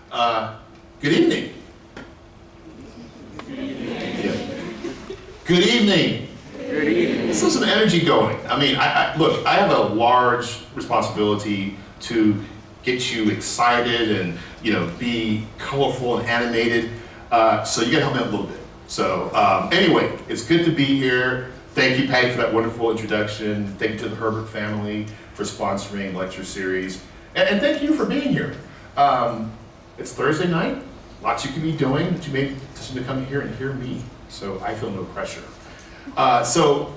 Good evening. Yeah. Good evening. Good evening. Let's have some energy going. I mean, look, I have a large responsibility to get you excited and, be colorful and animated. So you gotta help me out a little bit. So anyway, it's good to be here. Thank you, Patty, for that wonderful introduction. Thank you to the Herbert family for sponsoring the lecture series. And thank you for being here. It's Thursday night. Lots you can be doing, but you may just need to come here and hear me. So I feel no pressure. So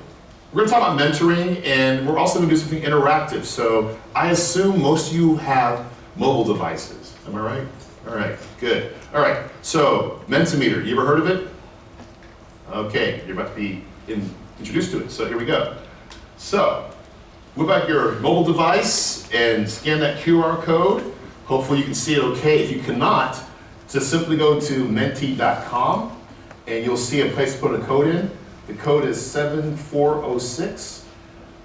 we're gonna talk about mentoring, and we're also gonna do something interactive. So I assume most of you have mobile devices. Am I right? All right, good. All right, so Mentimeter, you ever heard of it? Okay, you're about to be introduced to it, so here we go. So, whip out your mobile device and scan that QR code. Hopefully you can see it okay. If you cannot, just simply go to menti.com and you'll see a place to put a code in. The code is 7406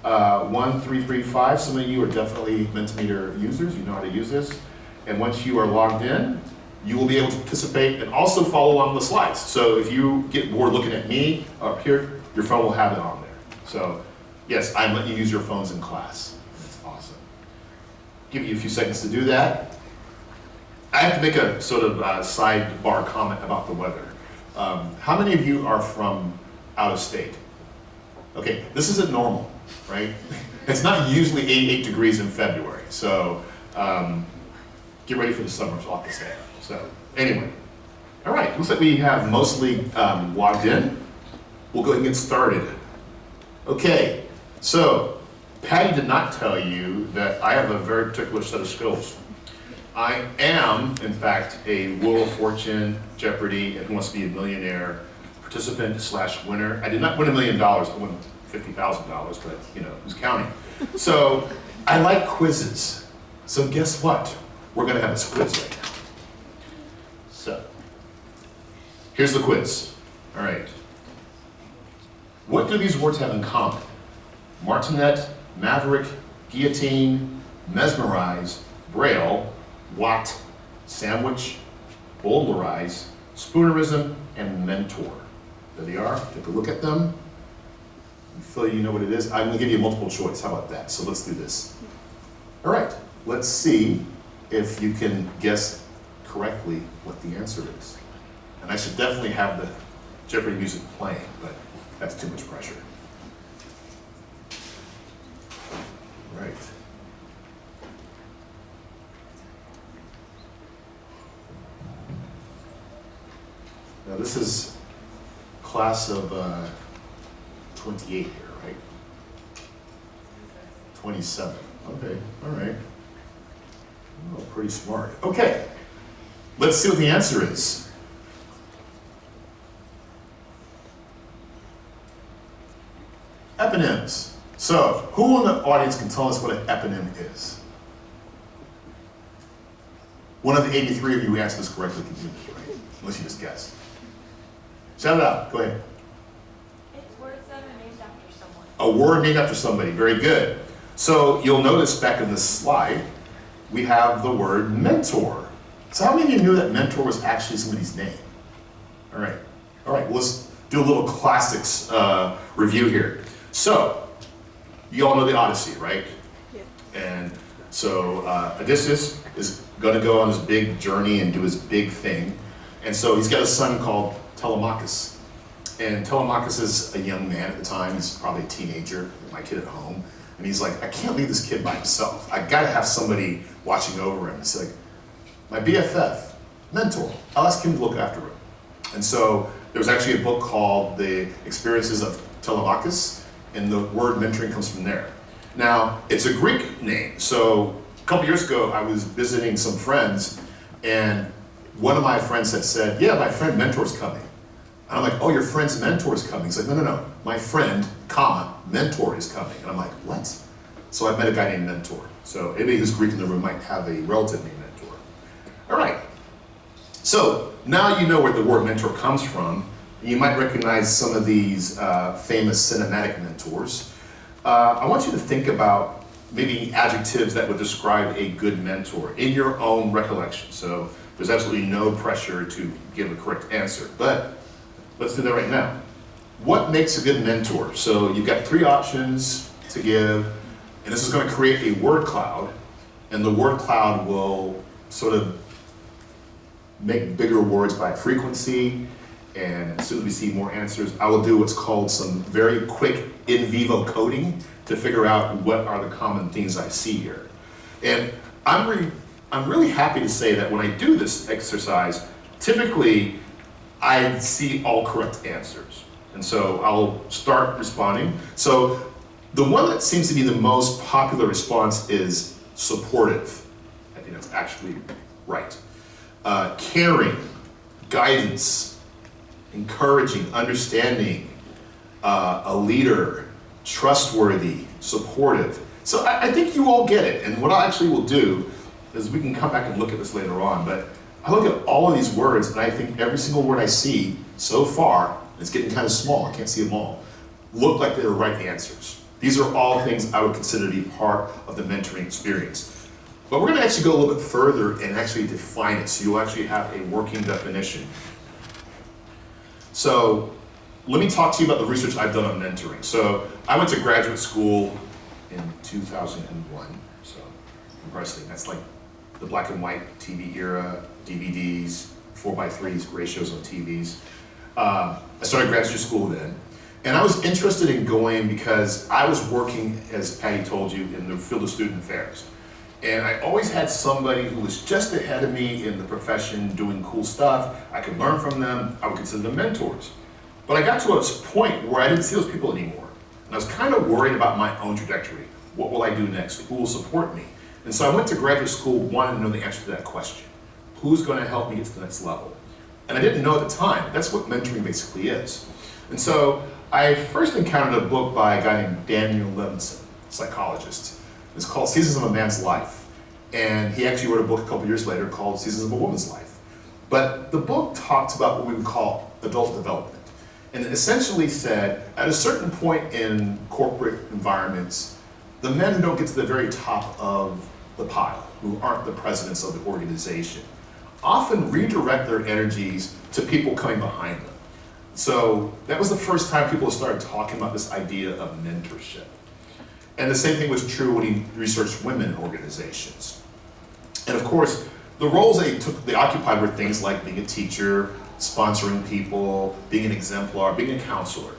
1335. Some of you are definitely Mentimeter users. You know how to use this. And once you are logged in, you will be able to participate and also follow along the slides. So if you get bored looking at me up here, your phone will have it on there. So yes, I'm letting you use your phones in class. That's awesome. Give you a few seconds to do that. I have to make a sort of sidebar comment about the weather. How many of you are from out of state? Okay, this isn't normal, right? It's not usually 88 degrees in February, so get ready for the summer, so I'll have to say. So anyway, all right, looks like we have mostly logged in. We'll go ahead and get started. Okay, so Patty did not tell you that I have a very particular set of skills. I am, in fact, a Wheel of Fortune, Jeopardy, and Who Wants to Be a Millionaire participant / winner. I did not win $1 million, I won $50,000, but who's counting? So I like quizzes. So guess what? We're gonna have this quiz right now. So here's the quiz. All right. What do these words have in common? Martinet, maverick, guillotine, mesmerize, braille, watt, sandwich, bowdlerize, spoonerism, and mentor. There they are. Take a look at them. You feel you know what it is? I'm gonna give you multiple choice. How about that? So let's do this. All right, let's see if you can guess correctly what the answer is. And I should definitely have the Jeopardy music playing, but that's too much pressure. All right. Now this is class of 28 here, right? 27. Okay, all right. Oh, pretty smart. Okay, let's see what the answer is. Eponyms. So, who in the audience can tell us what an eponym is? One of the 83 of you who answered this correctly can do this, right? Unless you just guessed. Shout it out, go ahead. It's words that are named after someone. A word named after somebody, very good. So you'll notice back in this slide, we have the word mentor. So how many of you knew that mentor was actually somebody's name? All right, well, let's do a little classics review here. So, you all know the Odyssey, right? Yeah. And so Odysseus is gonna go on his big journey and do his big thing. And so he's got a son called Telemachus. And Telemachus is a young man at the time, he's probably a teenager, my kid at home. And he's like, I can't leave this kid by himself. I gotta have somebody watching over him. It's like, my BFF, mentor, I'll ask him to look after him. And so there was actually a book called The Experiences of Telemachus, and the word mentoring comes from there. Now, it's a Greek name. So a couple years ago, I was visiting some friends, and one of my friends had said, yeah, my friend mentor's coming. And I'm like, oh, your friend's mentor is coming. He's like, no, my friend, mentor is coming. And I'm like, what? So I met a guy named Mentor. So anybody who's Greek in the room might have a relative named Mentor. All right, so now you know where the word mentor comes from. You might recognize some of these famous cinematic mentors. I want you to think about maybe adjectives that would describe a good mentor in your own recollection. So there's absolutely no pressure to give a correct answer, but let's do that right now. What makes a good mentor? So you've got 3 options to give, and this is going to create a word cloud, and the word cloud will sort of make bigger words by frequency, and as soon as we see more answers, I will do what's called some very quick in vivo coding to figure out what are the common themes I see here. And I'm really happy to say that when I do this exercise, typically I see all correct answers. And so I'll start responding. So the one that seems to be the most popular response is supportive. I think that's actually right. Caring, guidance, encouraging, understanding, a leader, trustworthy, supportive. So I think you all get it. And what I actually will do is we can come back and look at this later on, but I look at all of these words and I think every single word I see so far, it's getting kind of small, I can't see them all, look like they're right answers. These are all things I would consider to be part of the mentoring experience. But we're gonna actually go a little bit further and actually define it, so you'll actually have a working definition. So let me talk to you about the research I've done on mentoring. So I went to graduate school in 2001, so impressive. That's like the black and white TV era, DVDs, 4:3 ratios on TVs. I started graduate school then, and I was interested in going because I was working, as Patty told you, in the field of student affairs. And I always had somebody who was just ahead of me in the profession doing cool stuff. I could learn from them. I would consider them mentors. But I got to a point where I didn't see those people anymore. And I was kind of worried about my own trajectory. What will I do next? Who will support me? And so I went to graduate school wanting to know the answer to that question. Who's going to help me get to the next level? And I didn't know at the time. That's what mentoring basically is. And so I first encountered a book by a guy named Daniel Levinson, psychologist. It's called Seasons of a Man's Life. And he actually wrote a book a couple years later called Seasons of a Woman's Life. But the book talked about what we would call adult development. And it essentially said, at a certain point in corporate environments, the men who don't get to the very top of the pile, who aren't the presidents of the organization, often redirect their energies to people coming behind them. So that was the first time people started talking about this idea of mentorship. And the same thing was true when he researched women in organizations. And of course, the roles they occupied were things like being a teacher, sponsoring people, being an exemplar, being a counselor.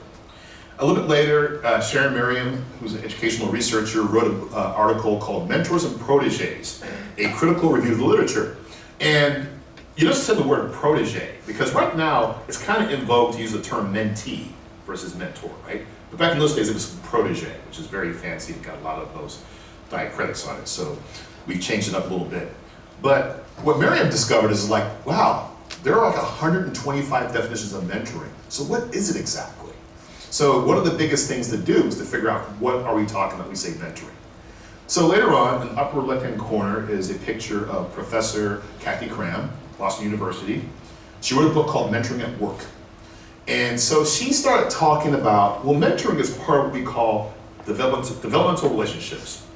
A little bit later, Sharon Merriam, who's an educational researcher, wrote an article called Mentors and Proteges, a critical review of the literature. And you just said the word protege, because right now, it's kind of in vogue to use the term mentee versus mentor, right? But back in those days, it was protege, which is very fancy and got a lot of those diacritics on it. So we've changed it up a little bit. But what Merriam discovered is like, wow, there are like 125 definitions of mentoring. So what is it exactly? So one of the biggest things to do is to figure out what are we talking about when we say mentoring. So later on, in the upper left-hand corner is a picture of Professor Kathy Cram, Boston University. She wrote a book called Mentoring at Work. And so she started talking about, well, mentoring is part of what we call developmental relationships.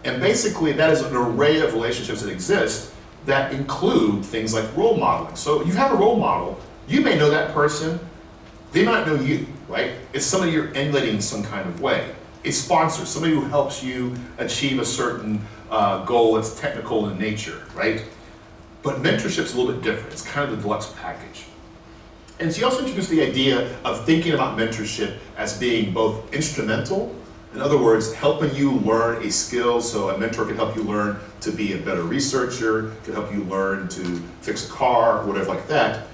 And basically that is an array of relationships that exist that include things like role modeling. So you have a role model, you may know that person, they might know you, right? It's somebody you're emulating in some kind of way. A sponsor, somebody who helps you achieve a certain goal that's technical in nature, right? But mentorship's a little bit different. It's kind of the deluxe package. And she also introduced the idea of thinking about mentorship as being both instrumental, in other words, helping you learn a skill. So a mentor can help you learn to be a better researcher, can help you learn to fix a car, whatever like that,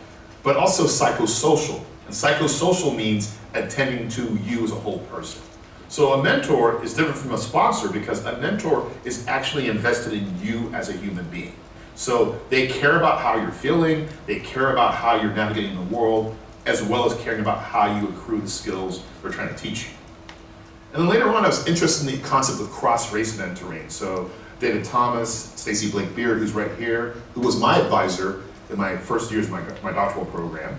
but also psychosocial. And psychosocial means attending to you as a whole person. So a mentor is different from a sponsor because a mentor is actually invested in you as a human being. So they care about how you're feeling, they care about how you're navigating the world, as well as caring about how you accrue the skills they're trying to teach you. And then later on, I was interested in the concept of cross-race mentoring. So David Thomas, Stacey Blake Beard, who's right here, who was my advisor in my first years of my doctoral program.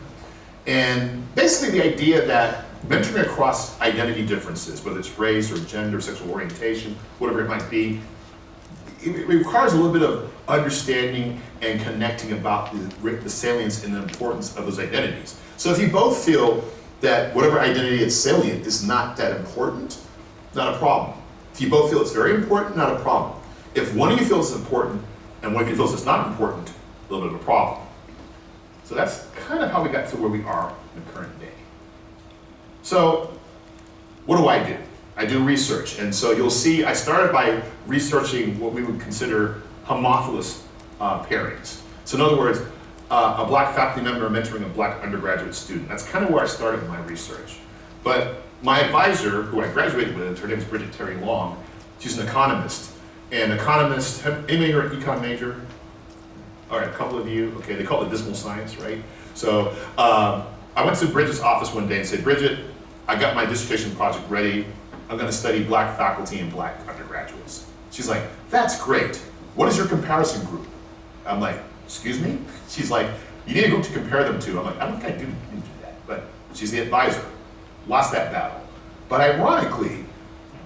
And basically the idea that mentoring across identity differences, whether it's race or gender, sexual orientation, whatever it might be, it requires a little bit of understanding and connecting about the salience and the importance of those identities. So if you both feel that whatever identity is salient is not that important, not a problem. If you both feel it's very important, not a problem. If one of you feels it's important and one of you feels it's not important, a little bit of a problem. So that's kind of how we got to where we are in the current day. So what do? I do research, and so you'll see I started by researching what we would consider homophilous pairings. So in other words, a black faculty member mentoring a black undergraduate student. That's kind of where I started my research. But my advisor, who I graduated with, her name is Bridget Terry Long, she's an economist. And economist, any of you econ major? All right, a couple of you, okay, they call it dismal science, right? So I went to Bridget's office one day and said, Bridget, I got my dissertation project ready. I'm gonna study black faculty and black undergraduates. She's like, that's great. What is your comparison group? I'm like, excuse me? She's like, you need a group to compare them to. I'm like, I don't think I do that, but she's the advisor. Lost that battle. But ironically,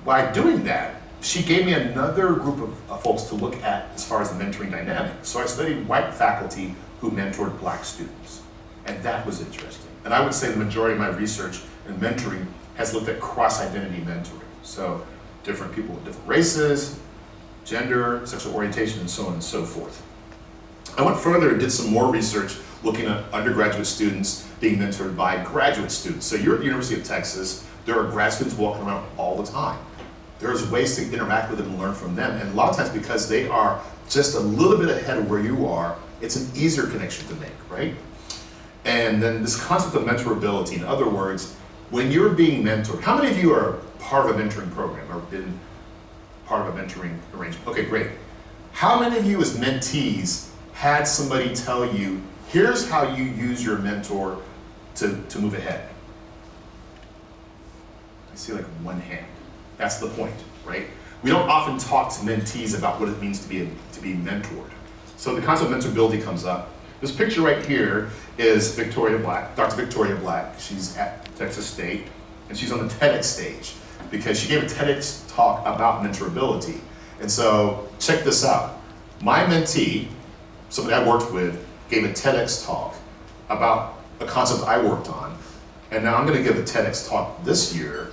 by doing that, she gave me another group of folks to look at as far as the mentoring dynamic. So I studied white faculty who mentored black students. And that was interesting. And I would say the majority of my research in mentoring has looked at cross-identity mentoring. So different people with different races, gender, sexual orientation, and so on and so forth. I went further and did some more research looking at undergraduate students being mentored by graduate students. So you're at the University of Texas, there are grad students walking around all the time. There's ways to interact with them and learn from them. And a lot of times because they are just a little bit ahead of where you are, it's an easier connection to make, right? And then this concept of mentorability, in other words, when you're being mentored, how many of you are part of a mentoring program or been part of a mentoring arrangement? Okay, great. How many of you as mentees had somebody tell you, here's how you use your mentor to move ahead? I see like one hand. That's the point, right? We don't often talk to mentees about what it means to be mentored. So the concept of mentorability comes up. This picture right here is Victoria Black, Dr. Victoria Black. She's at Texas State, and she's on the TEDx stage because she gave a TEDx talk about mentorability. And so check this out. My mentee, somebody I worked with, gave a TEDx talk about a concept I worked on, and now I'm going to give a TEDx talk this year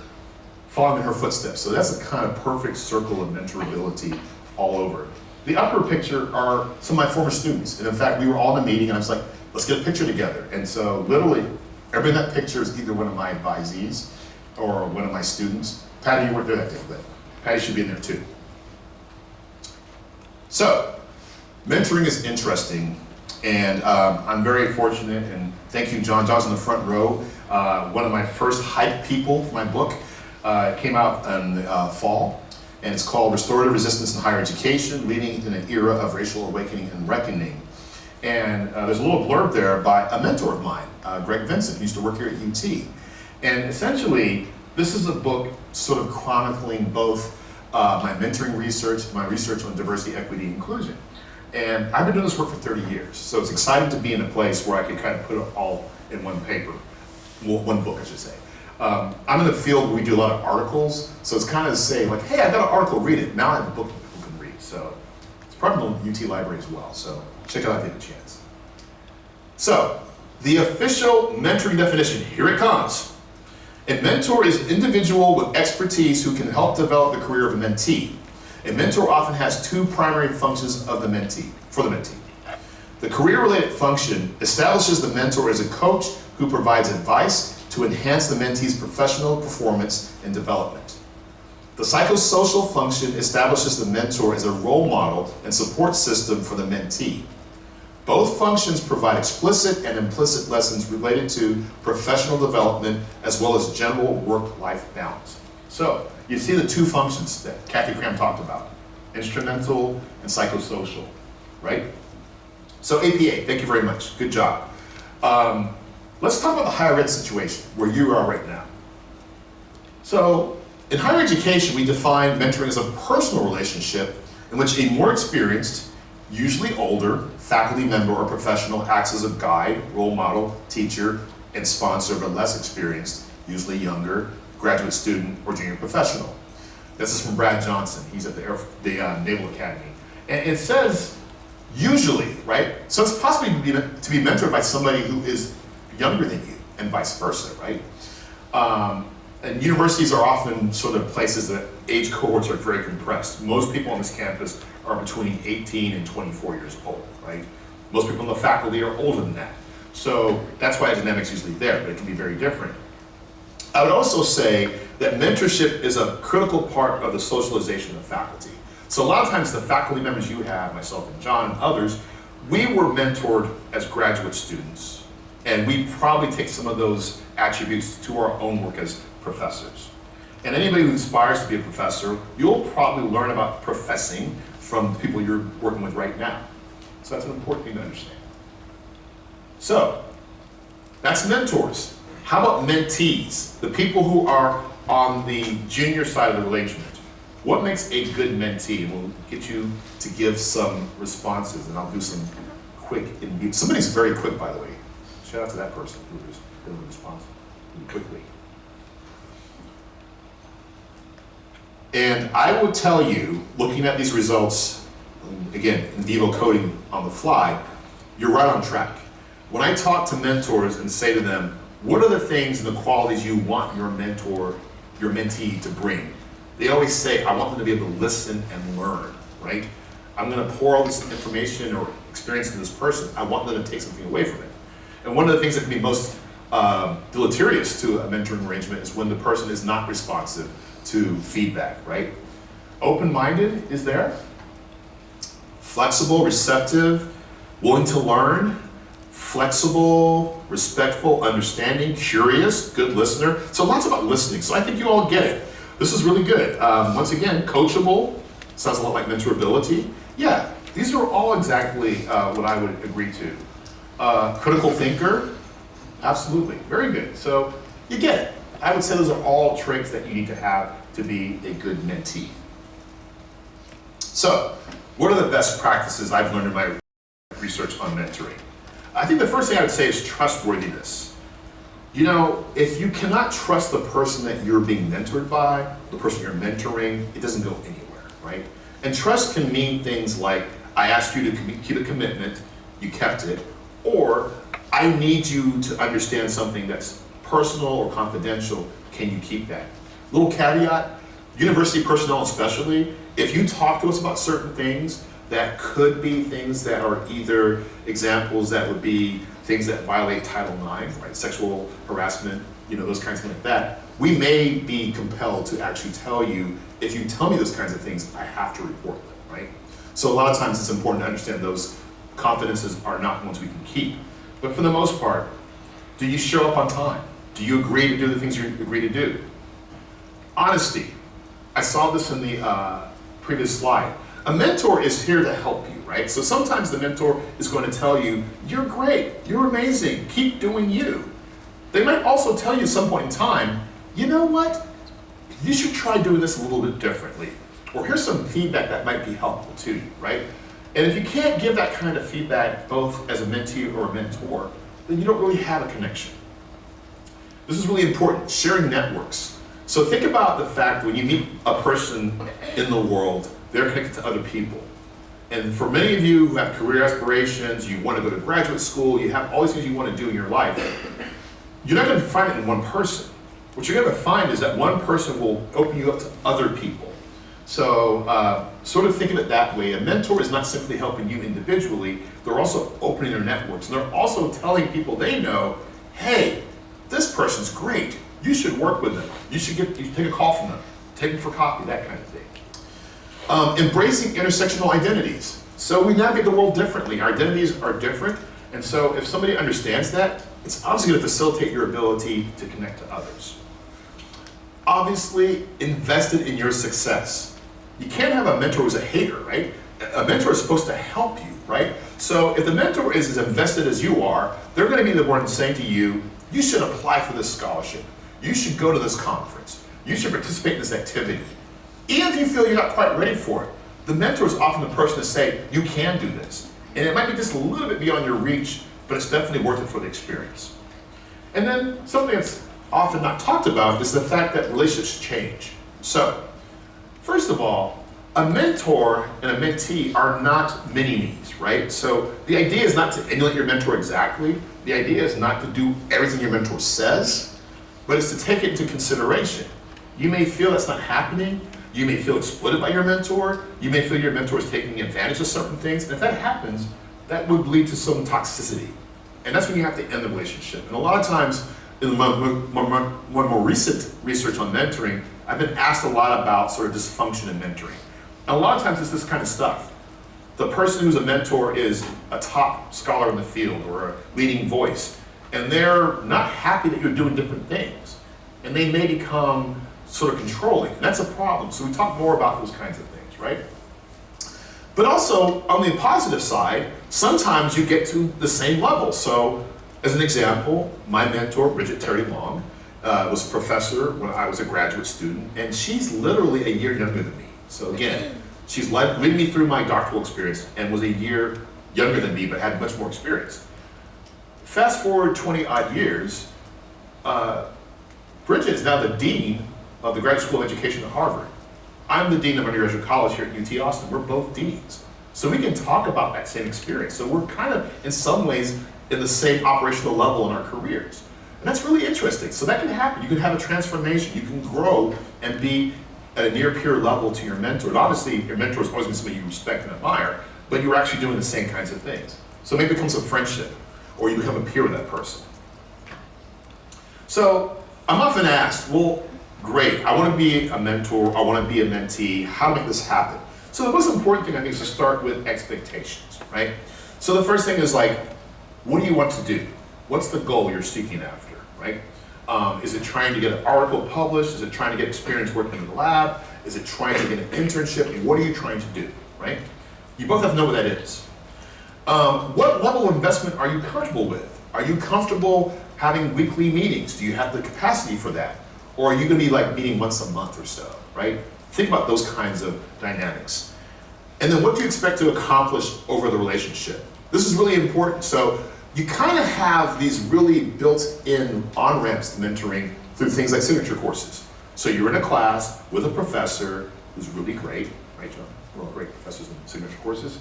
following in her footsteps. So that's a kind of perfect circle of mentorability all over. The upper picture are some of my former students. And in fact, we were all in a meeting and I was like, let's get a picture together. And so literally, everybody in that picture is either one of my advisees or one of my students. Patty, you weren't there that day, but Patty should be in there too. So, mentoring is interesting. And I'm very fortunate, and thank you, John. John's in the front row. One of my first hype people for my book came out in the fall. And it's called Restorative Resistance in Higher Education, Leading in an Era of Racial Awakening and Reckoning. And there's a little blurb there by a mentor of mine, Greg Vincent, who used to work here at UT. And essentially, this is a book sort of chronicling both my mentoring research, my research on diversity, equity, and inclusion. And I've been doing this work for 30 years, so it's exciting to be in a place where I can kind of put it all in one paper, one book, I should say. I'm in a field where we do a lot of articles, so it's kind of to say, like, hey, I got an article, read it. Now I have a book that people can read. So it's probably in the UT library as well, so check it out if you have a chance. So, the official mentoring definition, here it comes. A mentor is an individual with expertise who can help develop the career of a mentee. A mentor often has two primary functions of the mentee, for the mentee. The career-related function establishes the mentor as a coach who provides advice to enhance the mentee's professional performance and development. The psychosocial function establishes the mentor as a role model and support system for the mentee. Both functions provide explicit and implicit lessons related to professional development as well as general work-life balance. So, you see the two functions that Kathy Cram talked about, instrumental and psychosocial, right? So APA, thank you very much, good job. Let's talk about the higher ed situation, where you are right now. So, in higher education, we define mentoring as a personal relationship in which a more experienced, usually older, faculty member or professional acts as a guide, role model, teacher, and sponsor of a less experienced, usually younger, graduate student or junior professional. This is from Brad Johnson. He's at the Naval Academy. And it says, usually, right? So it's possible to be mentored by somebody who is younger than you and vice versa, right? And universities are often sort of places that age cohorts are very compressed. Most people on this campus are between 18 and 24 years old, right? Most people in the faculty are older than that. So that's why the dynamic's usually there, but it can be very different. I would also say that mentorship is a critical part of the socialization of faculty. So a lot of times the faculty members you have, myself and John and others, we were mentored as graduate students. And we probably take some of those attributes to our own work as professors. And anybody who aspires to be a professor, you'll probably learn about professing from the people you're working with right now. So that's an important thing to understand. So, that's mentors. How about mentees? The people who are on the junior side of the arrangement. What makes a good mentee? And we'll get you to give some responses, and I'll do some quick in. Somebody's very quick, by the way. Shout out to that person who is going to respond quickly. And I will tell you, looking at these results, again, in vivo coding on the fly, you're right on track. When I talk to mentors and say to them, what are the things and the qualities you want your mentor, your mentee to bring? They always say, I want them to be able to listen and learn, right? I'm gonna pour all this information or experience into this person. I want them to take something away from it. And one of the things that can be most deleterious to a mentoring arrangement is when the person is not responsive to feedback, right? Open-minded is there. Flexible, receptive, willing to learn. Flexible, respectful, understanding, curious, good listener. So lots about listening. So I think you all get it. This is really good. Once again, coachable. Sounds a lot like mentorability. Yeah, these are all exactly what I would agree to. Critical thinker. Absolutely. Very good. So you get it. I would say those are all traits that you need to have to be a good mentee. So, what are the best practices I've learned in my research on mentoring? I think the first thing I would say is trustworthiness. You know, if you cannot trust the person that you're being mentored by, the person you're mentoring, it doesn't go anywhere, right? And trust can mean things like, I asked you to keep a commitment, you kept it, or I need you to understand something that's personal or confidential, can you keep that? Little caveat, university personnel especially, if you talk to us about certain things that could be things that are either examples that would be things that violate Title IX, right? Sexual harassment, you know, those kinds of things like that, we may be compelled to actually tell you, if you tell me those kinds of things, I have to report them, right? So a lot of times it's important to understand those confidences are not ones we can keep. But for the most part, do you show up on time? Do you agree to do the things you agree to do? Honesty. I saw this in the previous slide. A mentor is here to help you, right? So sometimes the mentor is going to tell you, you're great, you're amazing, keep doing you. They might also tell you at some point in time, you know what? You should try doing this a little bit differently. Or here's some feedback that might be helpful to you, right? And if you can't give that kind of feedback both as a mentee or a mentor, then you don't really have a connection. This is really important, sharing networks. So think about the fact when you meet a person in the world, they're connected to other people. And for many of you who have career aspirations, you want to go to graduate school, you have all these things you want to do in your life, you're not going to find it in one person. What you're going to find is that one person will open you up to other people. So sort of think of it that way. A mentor is not simply helping you individually, they're also opening their networks. And they're also telling people they know, hey, this person's great. You should work with them. You should take a call from them. Take them for coffee, that kind of thing. Embracing intersectional identities. So we navigate the world differently. Our identities are different. And so if somebody understands that, it's obviously going to facilitate your ability to connect to others. Obviously, invested in your success. You can't have a mentor who's a hater, right? A mentor is supposed to help you, right? So if the mentor is as invested as you are, they're going to be the one saying to you, you should apply for this scholarship. You should go to this conference. You should participate in this activity. Even if you feel you're not quite ready for it, the mentor is often the person to say, you can do this. And it might be just a little bit beyond your reach, but it's definitely worth it for the experience. And then something that's often not talked about is the fact that relationships change. So, first of all, a mentor and a mentee are not mini-me's, right? So the idea is not to emulate your mentor exactly. The idea is not to do everything your mentor says, but it's to take it into consideration. You may feel that's not happening. You may feel exploited by your mentor. You may feel your mentor is taking advantage of certain things. And if that happens, that would lead to some toxicity. And that's when you have to end the relationship. And a lot of times, in one more recent research on mentoring, I've been asked a lot about sort of dysfunction in mentoring. And a lot of times it's this kind of stuff. The person who's a mentor is a top scholar in the field or a leading voice, and they're not happy that you're doing different things. And they may become sort of controlling, and that's a problem. So we talk more about those kinds of things, right? But also, on the positive side, sometimes you get to the same level. So, as an example, my mentor, Bridget Terry Long, was a professor when I was a graduate student, and she's literally a year younger than me. So again, she's leading me through my doctoral experience and was a year younger than me, but had much more experience. Fast forward 20 odd years, Bridget is now the dean of the Graduate School of Education at Harvard. I'm the dean of undergraduate college here at UT Austin. We're both deans. So we can talk about that same experience. So we're kind of, in some ways, in the same operational level in our careers. And that's really interesting. So that can happen. You can have a transformation. You can grow and be at a near peer level to your mentor. And obviously, your mentor is always going to be somebody you respect and admire, but you're actually doing the same kinds of things. So maybe it becomes a friendship, or you become a peer with that person. So I'm often asked, well, great, I want to be a mentor, I want to be a mentee, how to make this happen? So the most important thing I think is to start with expectations, right? So the first thing is like, what do you want to do? What's the goal you're seeking after, right? Is it trying to get an article published? Is it trying to get experience working in the lab? Is it trying to get an internship? And what are you trying to do, right? You both have to know what that is. What level of investment are you comfortable with? Are you comfortable having weekly meetings? Do you have the capacity for that? Or are you gonna be like meeting once a month or so, right? Think about those kinds of dynamics. And then what do you expect to accomplish over the relationship? This is really important. So you kind of have these really built-in on-ramps to mentoring through things like signature courses. So you're in a class with a professor who's really great, right, John? We're all great professors in signature courses.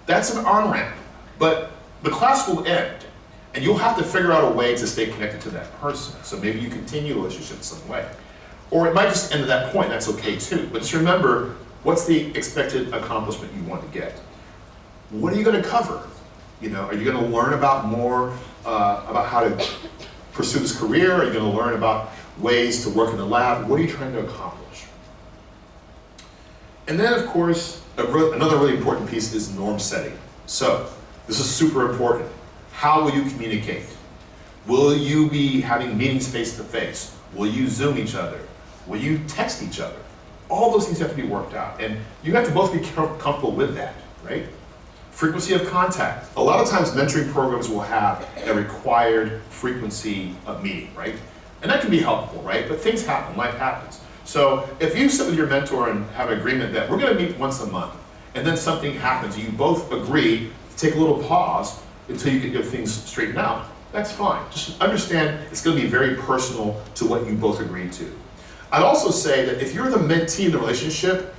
That's an on-ramp, but the class will end, and you'll have to figure out a way to stay connected to that person. So maybe you continue the relationship in some way. Or it might just end at that point, that's okay too. But just remember, what's the expected accomplishment you want to get? What are you going to cover? You know, are you going to learn about more about how to pursue this career? Are you going to learn about ways to work in the lab? What are you trying to accomplish? And then, of course, another really important piece is norm setting. So this is super important. How will you communicate? Will you be having meetings face to face? Will you Zoom each other? Will you text each other? All those things have to be worked out, and you have to both be comfortable with that, right? Frequency of contact. A lot of times mentoring programs will have a required frequency of meeting, right? And that can be helpful, right? But things happen, life happens. So if you sit with your mentor and have an agreement that we're gonna meet once a month, and then something happens, you both agree to take a little pause until you get your things straightened out, that's fine. Just understand it's gonna be very personal to what you both agreed to. I'd also say that if you're the mentee in the relationship,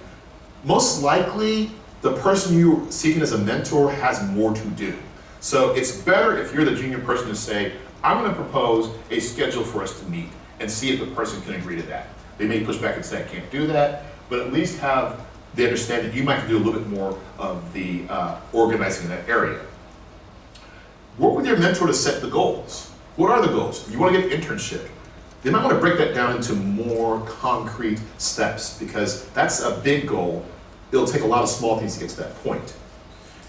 most likely the person you're seeking as a mentor has more to do. So it's better if you're the junior person to say, I'm gonna propose a schedule for us to meet and see if the person can agree to that. They may push back and say, I can't do that, but at least have the understanding that you might do a little bit more of the organizing in that area. Work with your mentor to set the goals. What are the goals? You wanna get an internship. They might wanna break that down into more concrete steps because that's a big goal. It'll take a lot of small things to get to that point.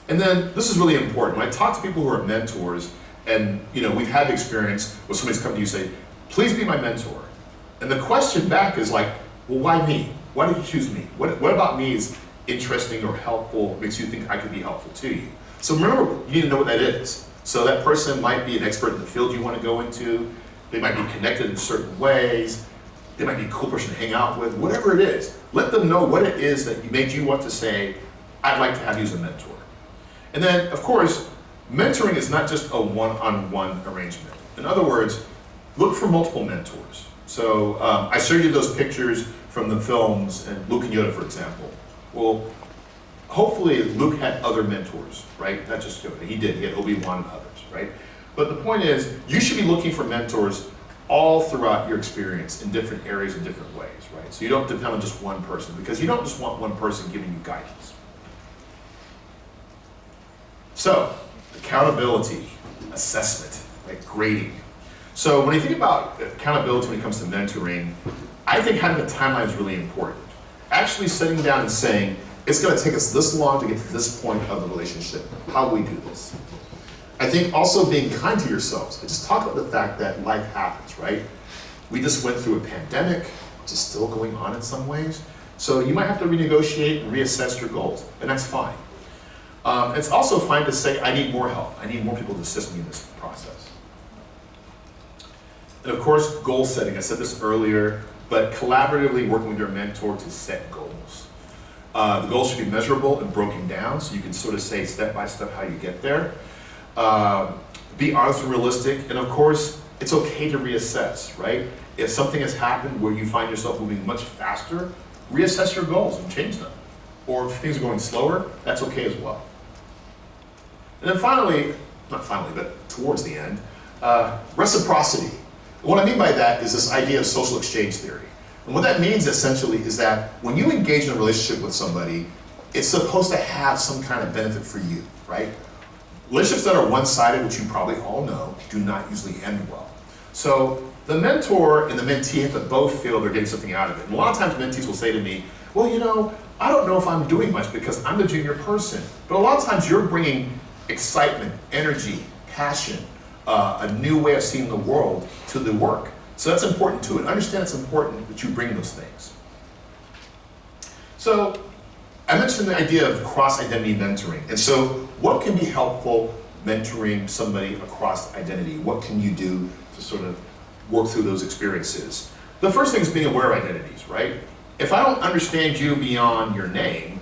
And then, this is really important. When I talk to people who are mentors, and we've had the experience where somebody's come to you and say, please be my mentor. And the question back is like, well, why me? Why did you choose me? What about me is interesting or helpful, makes you think I could be helpful to you? So remember, you need to know what that is. So that person might be an expert in the field you want to go into. They might be connected in certain ways. They might be a cool person to hang out with, whatever it is. Let them know what it is that made you want to say, I'd like to have you as a mentor. And then, of course, mentoring is not just a one-on-one arrangement. In other words, look for multiple mentors. So I showed you those pictures from the films, and Luke and Yoda, for example. Well, hopefully Luke had other mentors, right? Not just Yoda. He did. He had Obi-Wan and others, right? But the point is, you should be looking for mentors all throughout your experience in different areas in different ways, right? So you don't depend on just one person, because you don't just want one person giving you guidance. So, accountability, assessment, right? Grading. So when you think about accountability when it comes to mentoring, I think having a timeline is really important. Actually sitting down and saying, it's going to take us this long to get to this point of the relationship. How do we do this? I think also being kind to yourselves. I just talk about the fact that life happens, right? We just went through a pandemic, which is still going on in some ways. So you might have to renegotiate and reassess your goals, and that's fine. It's also fine to say, I need more help. I need more people to assist me in this process. And of course, goal setting. I said this earlier, but collaboratively working with your mentor to set goals. The goals should be measurable and broken down, so you can sort of say step by step how you get there. Be honest and realistic, and of course, it's okay to reassess, right? If something has happened where you find yourself moving much faster, reassess your goals and change them. Or if things are going slower, that's okay as well. And then finally, not finally, but towards the end, reciprocity. What I mean by that is this idea of social exchange theory. And what that means essentially is that when you engage in a relationship with somebody, it's supposed to have some kind of benefit for you, right? Relationships that are one-sided, which you probably all know, do not usually end well. So the mentor and the mentee have to both feel they're getting something out of it. And a lot of times mentees will say to me, well, you know, I don't know if I'm doing much because I'm the junior person. But a lot of times you're bringing excitement, energy, passion, a new way of seeing the world to the work. So that's important too. And understand it's important that you bring those things. So I mentioned the idea of cross-identity mentoring. And so what can be helpful mentoring somebody across identity? What can you do to sort of work through those experiences? The first thing is being aware of identities, right? If I don't understand you beyond your name,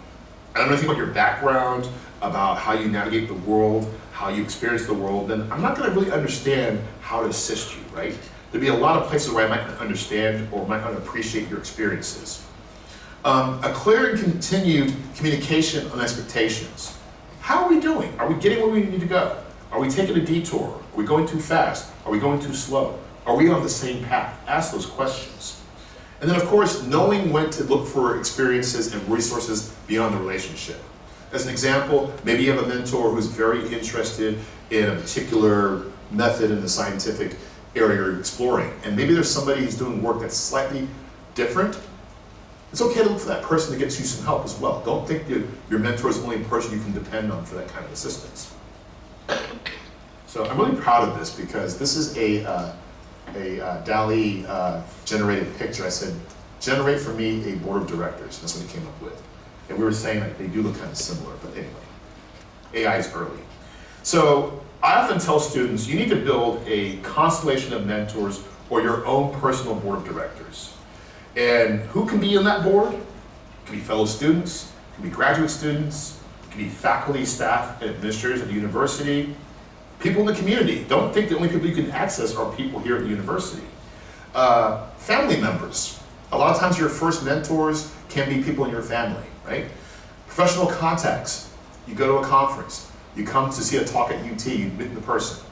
I don't know anything about your background, about how you navigate the world, how you experience the world, then I'm not going to really understand how to assist you, right? There'd be a lot of places where I might not understand or might not appreciate your experiences. A clear and continued communication on expectations. How are we doing? Are we getting where we need to go? Are we taking a detour? Are we going too fast? Are we going too slow? Are we on the same path? Ask those questions. And then of course, knowing when to look for experiences and resources beyond the relationship. As an example, maybe you have a mentor who's very interested in a particular method in the scientific area you're exploring. And maybe there's somebody who's doing work that's slightly different. It's okay to look for that person to get you some help as well. Don't think your mentor is the only person you can depend on for that kind of assistance. So I'm really proud of this because this is a DALL-E generated picture. I said, generate for me a board of directors. That's what he came up with. And we were saying that they do look kind of similar, but anyway, AI is early. So I often tell students, you need to build a constellation of mentors or your own personal board of directors. And who can be on that board? It can be fellow students, it can be graduate students, it can be faculty, staff, and administrators at the university, people in the community. Don't think the only people you can access are people here at the university. Family members. A lot of times your first mentors can be people in your family, right? Professional contacts. You go to a conference, you come to see a talk at UT, you meet the person.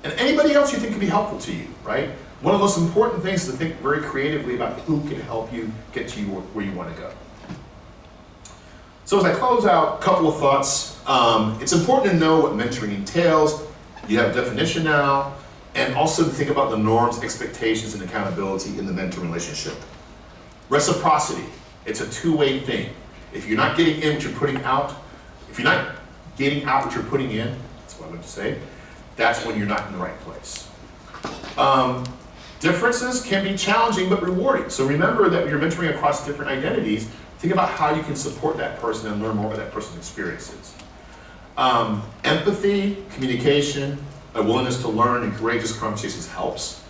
And anybody else you think can be helpful to you, right? One of the most important things is to think very creatively about who can help you get to where you want to go. So as I close out, a couple of thoughts. It's important to know what mentoring entails. You have a definition now, and also to think about the norms, expectations, and accountability in the mentor relationship. Reciprocity, it's a two-way thing. If you're not getting in what you're putting out, if you're not getting out what you're putting in, that's what I meant to say, that's when you're not in the right place. Differences can be challenging but rewarding. So remember that when you're mentoring across different identities, think about how you can support that person and learn more about that person's experiences. Empathy, communication, a willingness to learn, and courageous conversations helps.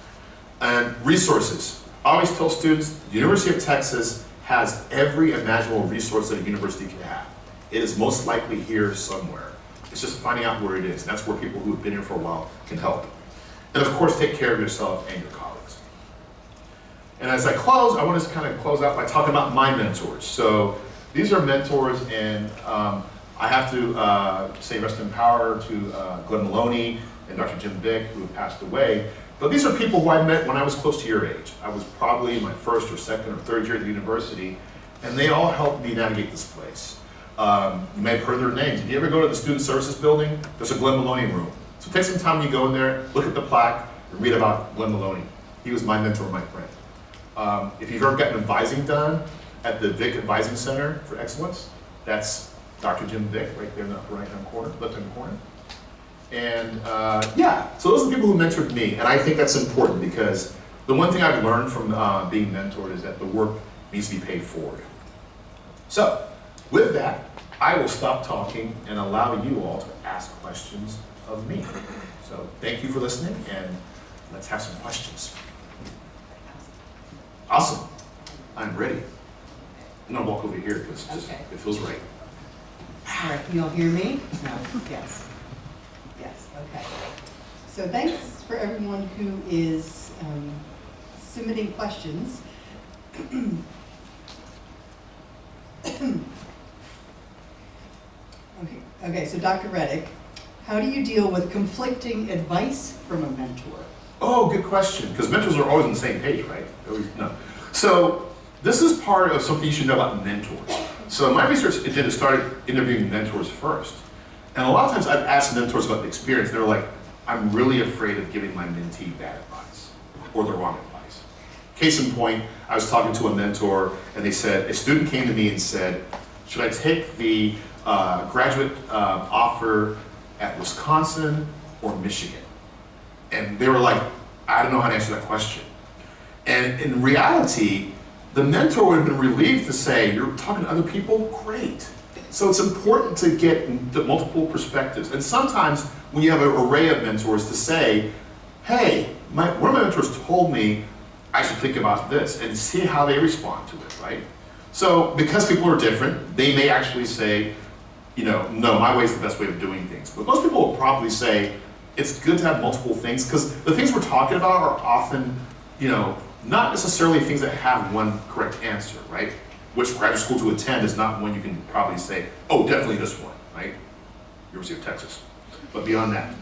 And resources. I always tell students, the University of Texas has every imaginable resource that a university can have. It is most likely here somewhere. It's just finding out where it is. And that's where people who have been here for a while can help. And of course, take care of yourself and your colleagues. And as I close, I want to kind of close out by talking about my mentors. So these are mentors, and I have to say rest in power to Glenn Maloney and Dr. Jim Vick, who have passed away. But these are people who I met when I was close to your age. I was probably in my first or second or third year at the university, and they all helped me navigate this place. You may have heard their names. If you ever go to the Student Services Building, there's a Glenn Maloney room. So take some time when you go in there, look at the plaque, and read about Glenn Maloney. He was my mentor, my friend. If you've ever gotten advising done at the Vick Advising Center for Excellence, that's Dr. Jim Vick right there in the upper right-hand corner, left-hand corner. And yeah, so those are the people who mentored me, and I think that's important because the one thing I've learned from being mentored is that the work needs to be paid forward. So, with that, I will stop talking and allow you all to ask questions of me. So, thank you for listening, and let's have some questions. Awesome. I'm ready. I'm gonna walk over here because it feels right. All right, can you all hear me? No, yes. Yes, okay. So thanks for everyone who is submitting questions. Okay, so Dr. Reddick, how do you deal with conflicting advice from a mentor? Oh, good question, because mentors are always on the same page, right? No. So this is part of something you should know about mentors. So my research agenda started interviewing mentors first. And a lot of times I've asked mentors about the experience. They're like, I'm really afraid of giving my mentee bad advice or the wrong advice. Case in point, I was talking to a mentor and they said, a student came to me and said, should I take the graduate offer at Wisconsin or Michigan? And they were like, I don't know how to answer that question. And in reality, the mentor would have been relieved to say, you're talking to other people? Great. So it's important to get the multiple perspectives. And sometimes when you have an array of mentors to say, hey, one of my mentors told me I should think about this and see how they respond to it, right? So because people are different, they may actually say, no, my way is the best way of doing things. But most people will probably say, it's good to have multiple things because the things we're talking about are often, not necessarily things that have one correct answer, right? Which graduate school to attend is not one you can probably say, oh, definitely this one, right? University of Texas. But beyond that.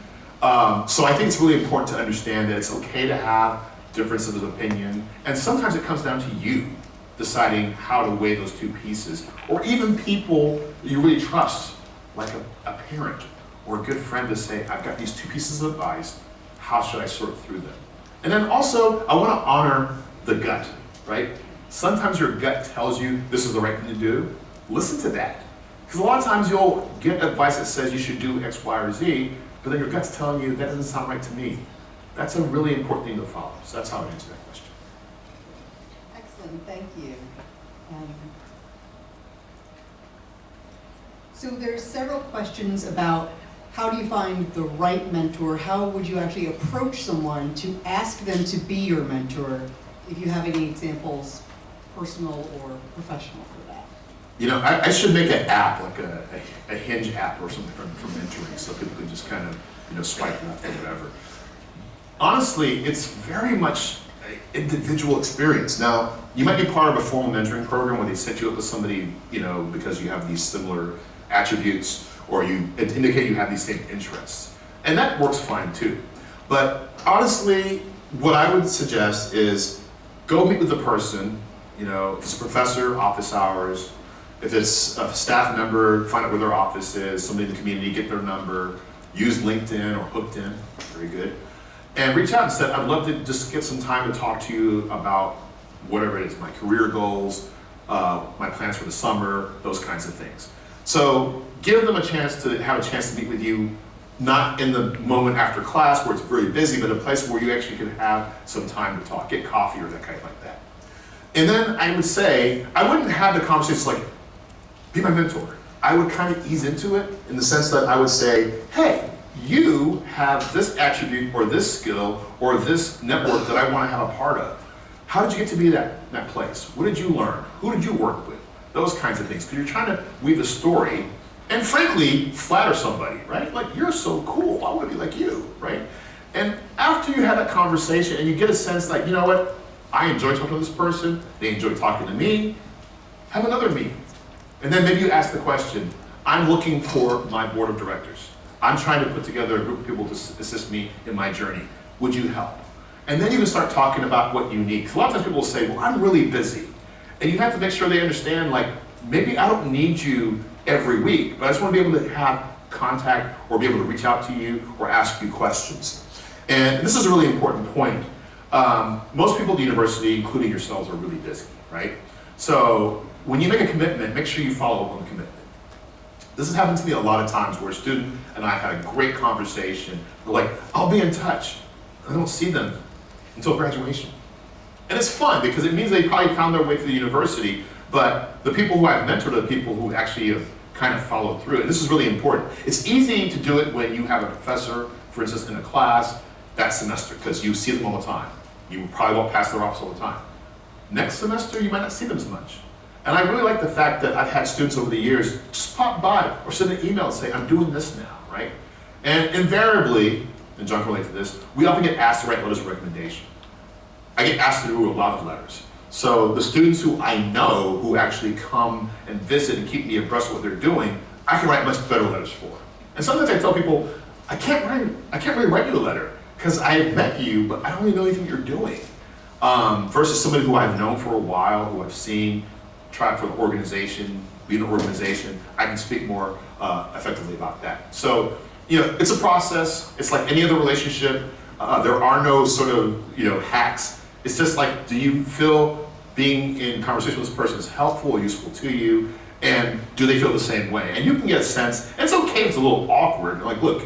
So I think it's really important to understand that it's okay to have differences of opinion, and sometimes it comes down to you deciding how to weigh those two pieces, or even people you really trust, like a parent or a good friend to say, I've got these two pieces of advice, how should I sort through them? And then also, I want to honor the gut, right? Sometimes your gut tells you this is the right thing to do. Listen to that. Because a lot of times you'll get advice that says you should do X, Y, or Z, but then your gut's telling you that doesn't sound right to me. That's a really important thing to follow. So that's how I answer that question. Excellent, thank you. So there's several questions about how do you find the right mentor? How would you actually approach someone to ask them to be your mentor? If you have any examples, personal or professional for that. I should make an app, like a Hinge app or something for mentoring, so people can just kind of swipe left or whatever. Honestly, it's very much an individual experience. Now, you might be part of a formal mentoring program where they set you up with somebody, because you have these similar attributes, or you indicate you have these same interests. And that works fine too. But honestly, what I would suggest is go meet with the person, if it's a professor, office hours. If it's a staff member, find out where their office is, somebody in the community, get their number, use LinkedIn or Hooked In, very good. And reach out and say, I'd love to just get some time to talk to you about whatever it is, my career goals, my plans for the summer, those kinds of things. So give them a chance to meet with you, not in the moment after class where it's very busy, but a place where you actually can have some time to talk, get coffee or that kind of like that. And then I would say, I wouldn't have the conversations like, be my mentor. I would kind of ease into it in the sense that I would say, hey, you have this attribute or this skill or this network that I want to have a part of. How did you get to be that place? What did you learn? Who did you work with? Those kinds of things. Because you're trying to weave a story and frankly, flatter somebody, right? Like, you're so cool, I want to be like you, right? And after you have that conversation and you get a sense like, you know what, I enjoy talking to this person, they enjoy talking to me, have another meeting. And then maybe you ask the question, I'm looking for my board of directors. I'm trying to put together a group of people to assist me in my journey. Would you help? And then you can start talking about what you need. 'Cause a lot of times people will say, well, I'm really busy. And you have to make sure they understand, like, maybe I don't need you every week, but I just want to be able to have contact or be able to reach out to you or ask you questions. And this is a really important point. Most people at the university, including yourselves, are really busy, right? So when you make a commitment, make sure you follow up on the commitment. This has happened to me a lot of times where a student and I had a great conversation. They're like, I'll be in touch. I don't see them until graduation. And it's fun because it means they probably found their way to the university, but the people who I've mentored are the people who actually have kind of followed through. And this is really important. It's easy to do it when you have a professor, for instance, in a class that semester, because you see them all the time. You probably won't pass their office all the time. Next semester, you might not see them as much. And I really like the fact that I've had students over the years just pop by or send an email and say, I'm doing this now, right? And invariably, and John can relate to this, we often get asked to write letters of recommendation. I get asked to do a lot of letters. So the students who I know who actually come and visit and keep me abreast of what they're doing, I can write much better letters for. And sometimes I tell people, I can't really write you a letter because I have met you, but I don't really know anything you're doing. Versus somebody who I've known for a while, who I've seen, try for the organization, be an organization, I can speak more effectively about that. So, you know, it's a process. It's like any other relationship. There are no sort of, you know, hacks. It's just like, do you feel being in conversation with this person is helpful or useful to you? And do they feel the same way? And you can get a sense, and it's okay if it's a little awkward. Like, look,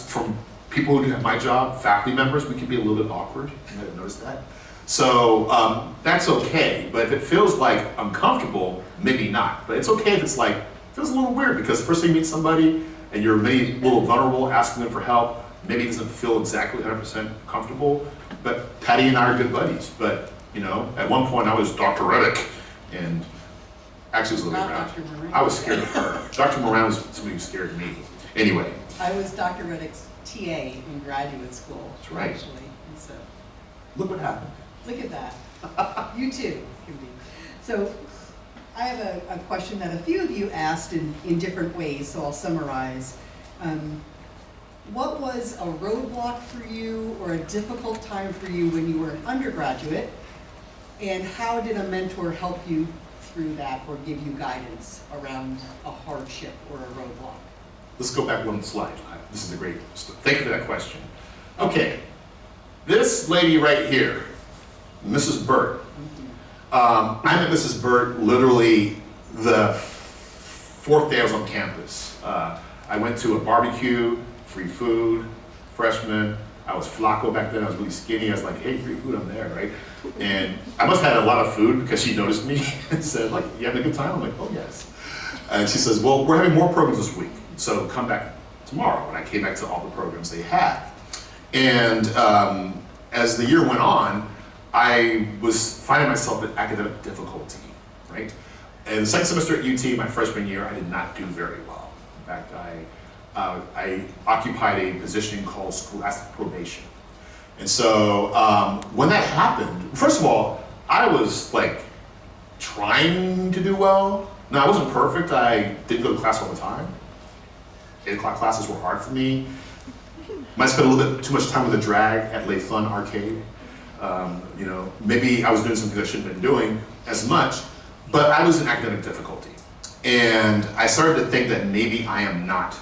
from people who do have my job, faculty members, we can be a little bit awkward. You might have noticed that. So that's okay, but if it feels like uncomfortable, maybe not. But it's okay if it's like, it feels a little weird because first thing you meet somebody and you're maybe a little vulnerable, asking them for help, maybe it doesn't feel exactly 100% comfortable, but Patty and I are good buddies. But, you know, at one point I was Dr. Reddick, and actually it was Lily Brown. Dr. Moran. I was scared of her. Dr. Moran was somebody who scared me. Anyway. I was Dr. Reddick's TA in graduate school. That's right. Actually, and so. Look what happened. Look at that. You too can be. So I have a question that a few of you asked in different ways, so I'll summarize. What was a roadblock for you or a difficult time for you when you were an undergraduate? And how did a mentor help you through that or give you guidance around a hardship or a roadblock? Let's go back one slide. This is a great, thank you for that question. Okay, this lady right here, Mrs. Burt. I met Mrs. Burt literally the fourth day I was on campus. I went to a barbecue, free food, freshman. I was flaco back then, I was really skinny. I was like, hey, free food, I'm there, right? And I must have had a lot of food because she noticed me and said, like, you having a good time? I'm like, oh yes. And she says, well, we're having more programs this week, so come back tomorrow. And I came back to all the programs they had. And as the year went on, I was finding myself in academic difficulty, right? And the second semester at UT, my freshman year, I did not do very well. In fact, I occupied a position called scholastic probation. And so when that happened, first of all, I was like trying to do well. Now, I wasn't perfect. I didn't go to class all the time. 8 o'clock classes were hard for me. Might spend a little bit too much time with the drag at Le Fun Arcade. You know, maybe I was doing something I shouldn't have been doing as much, but I was in academic difficulty. And I started to think that maybe I am not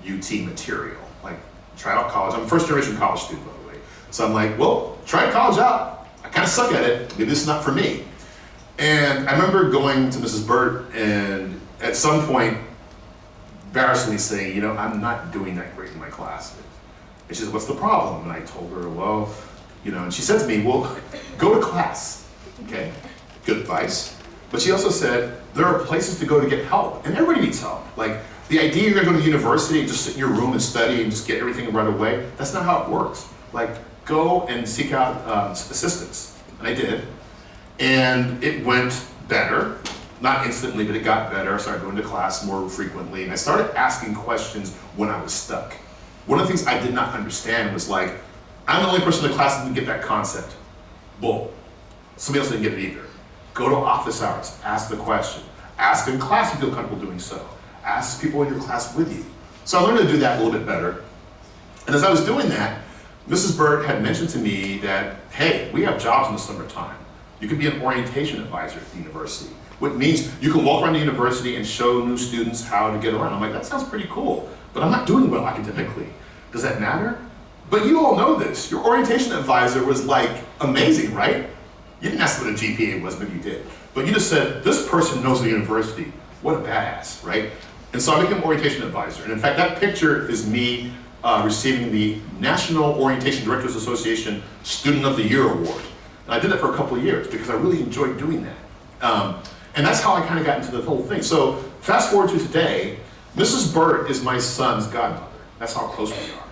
UT material. Like, try out college. I'm a first generation college student, by the way. So I'm like, well, try college out. I kind of suck at it. Maybe this is not for me. And I remember going to Mrs. Burt and at some point, embarrassingly saying, you know, I'm not doing that great in my class. And she said, what's the problem? And I told her, well, you know, and she said to me, well, go to class. Okay, good advice. But she also said, there are places to go to get help, and everybody needs help. Like, the idea you're gonna go to university and just sit in your room and study and just get everything right away, that's not how it works. Like, go and seek out assistance. And I did. And it went better. Not instantly, but it got better. I started going to class more frequently, and I started asking questions when I was stuck. One of the things I did not understand was like, I'm the only person in the class that didn't get that concept. Bull. Somebody else didn't get it either. Go to office hours, ask the question. Ask in class if you feel comfortable doing so. Ask people in your class with you. So I learned to do that a little bit better. And as I was doing that, Mrs. Burt had mentioned to me that, hey, we have jobs in the summertime. You could be an orientation advisor at the university, which means you can walk around the university and show new students how to get around. I'm like, that sounds pretty cool, but I'm not doing well academically. Does that matter? But you all know this. Your orientation advisor was like amazing, right? You didn't ask what a GPA was, maybe you did. But you just said, this person knows the university. What a badass, right? And so I became orientation advisor. And in fact, that picture is me receiving the National Orientation Directors Association Student of the Year Award. And I did that for a couple of years because I really enjoyed doing that. And that's how I kind of got into the whole thing. So fast forward to today, Mrs. Burt is my son's godmother. That's how close we are.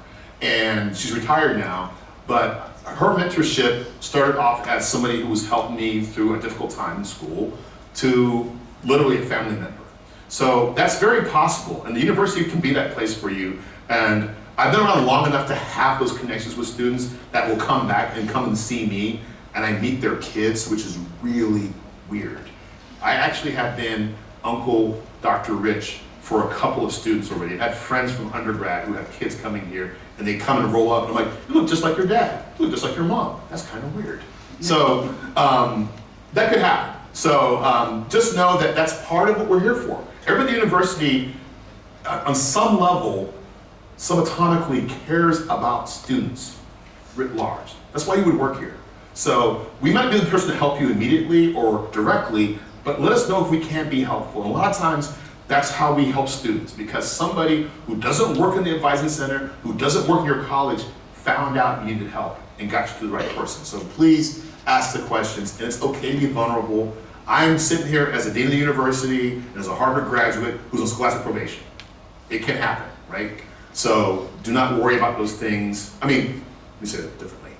And she's retired now, but her mentorship started off as somebody who was helping me through a difficult time in school to literally a family member. So that's very possible, and the university can be that place for you. And I've been around long enough to have those connections with students that will come back and come and see me, and I meet their kids, which is really weird. I actually have been Uncle Dr. Rich for a couple of students already. I've had friends from undergrad who have kids coming here, and they come and roll up, and I'm like, you look just like your dad, you look just like your mom. That's kind of weird. So that could happen. So just know that that's part of what we're here for. Everybody at the university, on some level, subatomically cares about students writ large. That's why you would work here. So we might be the person to help you immediately or directly, but let us know if we can be helpful. And a lot of times, that's how we help students, because somebody who doesn't work in the advising center, who doesn't work in your college, found out you needed help and got you to the right person. So please ask the questions, and it's okay to be vulnerable. I'm sitting here as a dean of the university and as a Harvard graduate who's on scholastic probation. It can happen, right? So do not worry about those things. I mean, let me say it differently.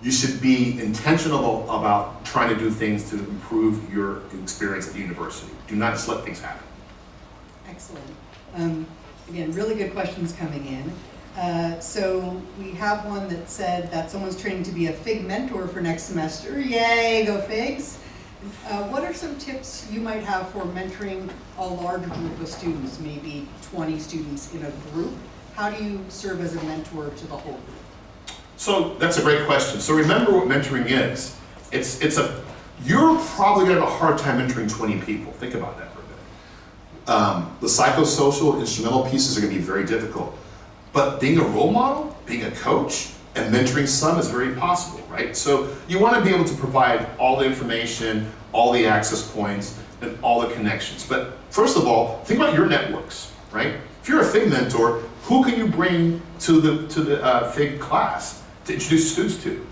You should be intentional about trying to do things to improve your experience at the university. Do not just let things happen. Excellent. Again, really good questions coming in. So we have one that said that someone's training to be a FIG mentor for next semester. Yay, go FIGs. What are some tips you might have for mentoring a large group of students, maybe 20 students in a group? How do you serve as a mentor to the whole group? So that's a great question. So remember what mentoring is. You're probably gonna have a hard time mentoring 20 people. Think about that for a minute. The psychosocial, instrumental pieces are gonna be very difficult. But being a role model, being a coach, and mentoring some is very possible, right? So you wanna be able to provide all the information, all the access points, and all the connections. But first of all, think about your networks, right? If you're a FIG mentor, who can you bring to the FIG class to introduce students to?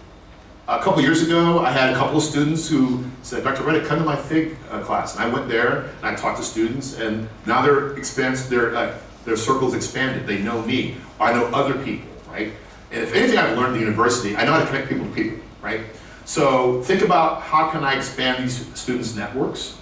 A couple years ago, I had a couple of students who said, Dr. Reddick, come to my FIG class. And I went there, and I talked to students, and now their circle's expanded. They know me, I know other people, right? And if anything I've learned at the university, I know how to connect people to people, right? So think about how can I expand these students' networks.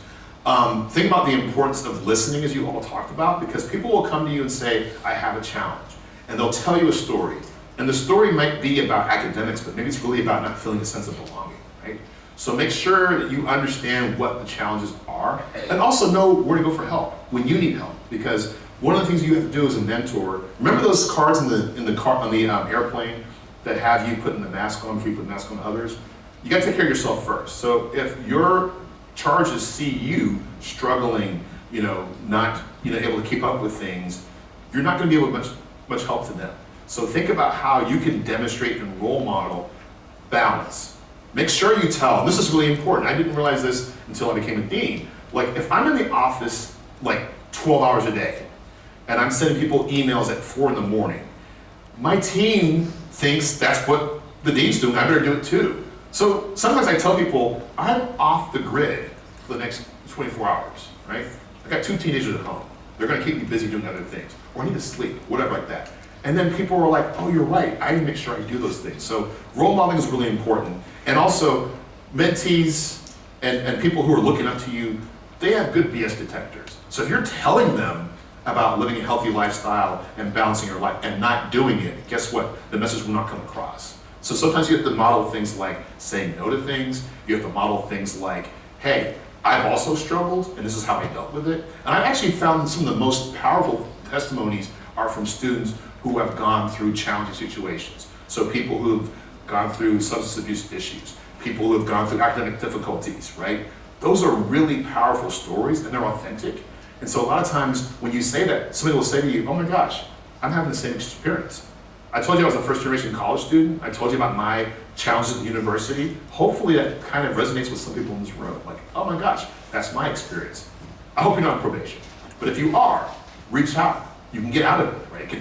Think about the importance of listening, as you all talked about, because people will come to you and say, I have a challenge. And they'll tell you a story. And the story might be about academics, but maybe it's really about not feeling a sense of belonging, right? So make sure that you understand what the challenges are, and also know where to go for help when you need help. Because one of the things you have to do as a mentor, remember those cards on the airplane that have you putting the mask on before you put the mask on others? You gotta take care of yourself first. So if your charges see you struggling, not able to keep up with things, you're not gonna be able to much help to them. So think about how you can demonstrate and role model balance. Make sure you tell, and this is really important, I didn't realize this until I became a dean. Like if I'm in the office like 12 hours a day, and I'm sending people emails at 4 in the morning, my team thinks that's what the dean's doing, I better do it too. So sometimes I tell people, I'm off the grid for the next 24 hours, right? I got 2 teenagers at home. They're gonna keep me busy doing other things, or I need to sleep, whatever like that. And then people were like, oh, you're right, I need to make sure I do those things. So role modeling is really important. And also, mentees and people who are looking up to you, they have good BS detectors. So if you're telling them about living a healthy lifestyle and balancing your life and not doing it, guess what? The message will not come across. So sometimes you have to model things like saying no to things. You have to model things like, hey, I've also struggled and this is how I dealt with it. And I've actually found some of the most powerful testimonies are from students who have gone through challenging situations. So people who've gone through substance abuse issues, people who have gone through academic difficulties, right? Those are really powerful stories and they're authentic. And so a lot of times when you say that, somebody will say to you, oh my gosh, I'm having the same experience. I told you I was a first generation college student. I told you about my challenges at the university. Hopefully that kind of resonates with some people in this room. Like, oh my gosh, that's my experience. I hope you're not on probation. But if you are, reach out. You can get out of it, right?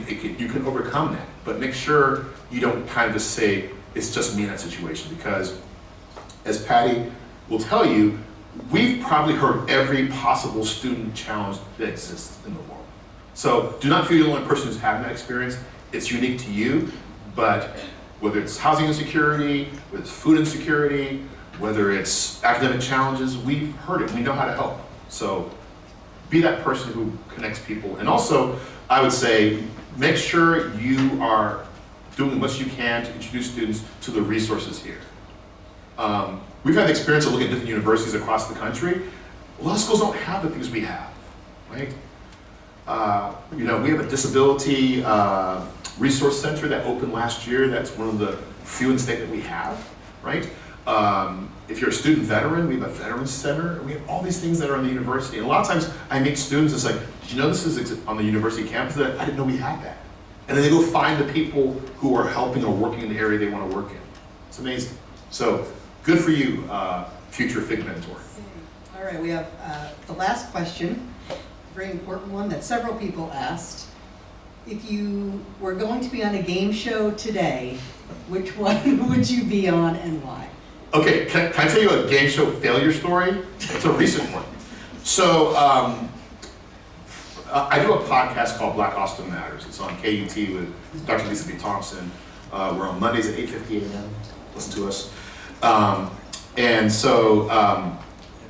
You can overcome that. But make sure you don't kind of just say, it's just me in that situation. Because as Patty will tell you, we've probably heard every possible student challenge that exists in the world. So do not feel you're the only person who's having that experience. It's unique to you, but whether it's housing insecurity, whether it's food insecurity, whether it's academic challenges, we've heard it, we know how to help. So be that person who connects people. And also, I would say, make sure you are doing as much as you can to introduce students to the resources here. We've had the experience of looking at different universities across the country. A lot of schools don't have the things we have, right? We have a disability resource center that opened last year. That's one of the few in the state that we have, right? If you're a student veteran, we have a veterans center. We have all these things that are on the university. And a lot of times I meet students, it's like, did you know this is on the university campus? I didn't know we had that. And then they go find the people who are helping or working in the area they want to work in. It's amazing. So good for you, future FIG mentor. All right, we have the last question, a very important one that several people asked. If you were going to be on a game show today, which one would you be on and why? Okay, can I tell you a game show failure story? It's a recent one. So I do a podcast called Black Austin Matters. It's on KUT with Dr. Lisa B. Thompson. We're on Mondays at 8:50 a.m. Listen to us. And so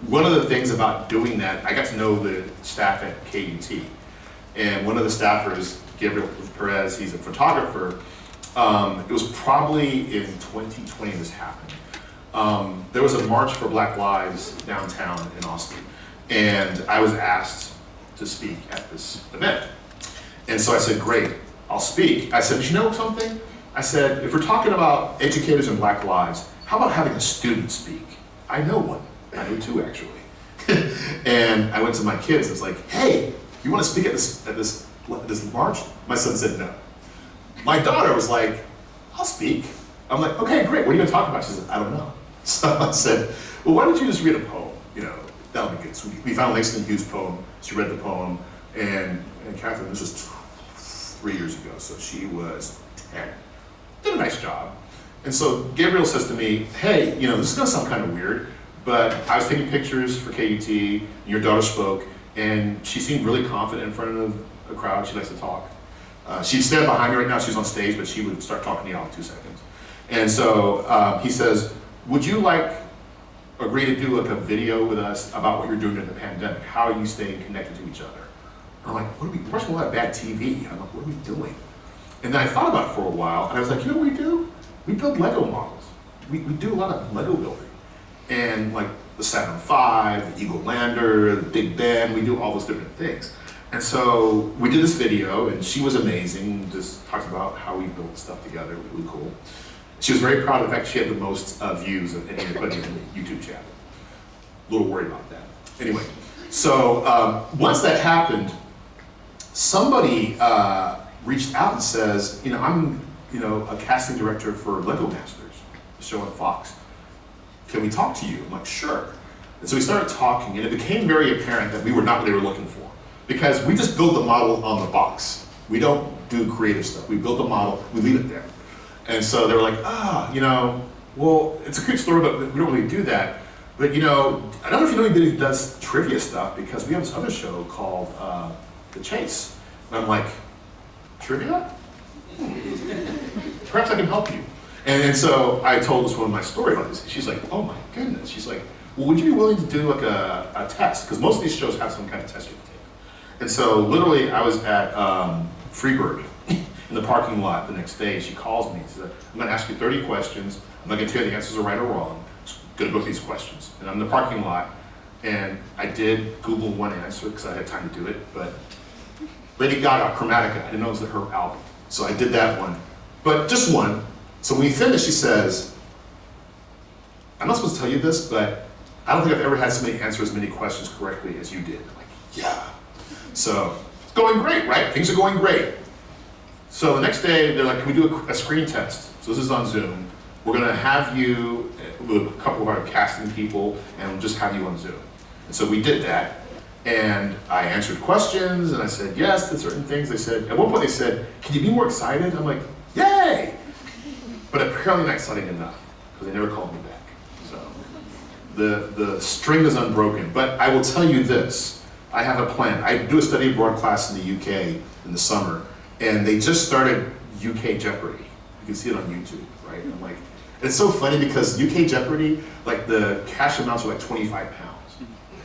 one of the things about doing that, I got to know the staff at KUT. And one of the staffers, Gabriel Perez, he's a photographer. It was probably in 2020 this happened. There was a March for Black Lives downtown in Austin. And I was asked to speak at this event. And so I said, great, I'll speak. I said, but you know something? I said, if we're talking about educators and Black lives, how about having a student speak? I know one. I know two, actually. And I went to my kids, it's like, hey, you want to speak at this march? My son said no. My daughter was like, I'll speak. I'm like, okay, great, what are you going to talk about? She said, I don't know. So I said, well, why don't you just read a poem? That would be good. So we found Langston Hughes' poem. She read the poem, and Catherine, this was 3 years ago, so she was 10. Did a nice job. And so Gabriel says to me, hey, this is gonna sound kind of weird, but I was taking pictures for KUT, and your daughter spoke, and she seemed really confident in front of a crowd. She likes to talk. She'd stand behind me right now, she's on stage, but she would start talking to you all in 2 seconds. And so he says, would you agree to do a video with us about what you're doing during the pandemic? How are you staying connected to each other? And I'm like, we're watching a lot of bad TV. I'm like, what are we doing? And then I thought about it for a while, and I was like, you know what we do? We build Lego models. We do a lot of Lego building. And like the Saturn V, the Eagle Lander, the Big Ben, we do all those different things. And so we did this video, and she was amazing, just talked about how we built stuff together, it was really cool. She was very proud of the fact she had the most views of anybody in the YouTube channel. A little worried about that. Anyway, so once that happened, somebody reached out and says, I'm a casting director for Lego Masters, the show on Fox. Can we talk to you? I'm like, sure. And so we started talking, and it became very apparent that we were not what they were looking for. Because we just build the model on the box. We don't do creative stuff. We build the model, we leave it there. And so they were like, well, it's a cute story, but we don't really do that. But I don't know if you know anybody who does trivia stuff, because we have this other show called The Chase. And I'm like, trivia? Perhaps I can help you. And so I told this woman my story about this. She's like, oh my goodness. She's like, well, would you be willing to do like a test? Because most of these shows have some kind of test you have to take. And so literally I was at Freebird in the parking lot the next day. She calls me. She said, I'm gonna ask you 30 questions. I'm not gonna tell you the answers are right or wrong. I'm just gonna go through these questions. And I'm in the parking lot, and I did Google one answer because I had time to do it, but Lady Gaga, Chromatica, I didn't know it was her album. So I did that one, but just one. So when we finished, she says, I'm not supposed to tell you this, but I don't think I've ever had somebody answer as many questions correctly as you did. I'm like, yeah. So it's going great, right? Things are going great. So the next day, they're like, can we do a screen test? So this is on Zoom. We're gonna have you with a couple of our casting people, and we'll just have you on Zoom. And so we did that. And I answered questions, and I said yes to certain things. They said, at one point they said, can you be more excited? I'm like, yay! But apparently not exciting enough, because they never called me back. So the string is unbroken. But I will tell you this, I have a plan. I do a study abroad class in the UK in the summer, and they just started UK Jeopardy. You can see it on YouTube, right? I'm like, it's so funny because UK Jeopardy, like the cash amounts are like 25 pounds.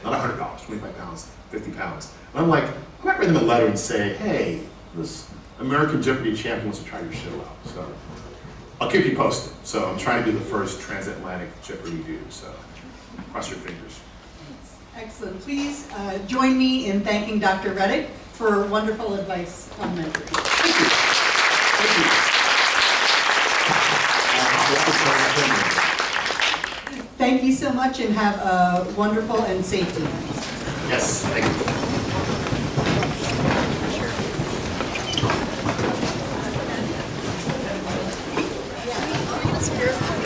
Not $100, 25 pounds, 50 pounds. And I'm like, I might write them a letter and say, hey, this American Jeopardy champion wants to try your show out. So I'll keep you posted. So I'm trying to be the first transatlantic Jeopardy dude, so cross your fingers. Excellent. Please join me in thanking Dr. Reddick for wonderful advice on mentoring. Thank you. Thank you. Thank you so much, and have a wonderful and safe evening. Yes, thank you. Yeah.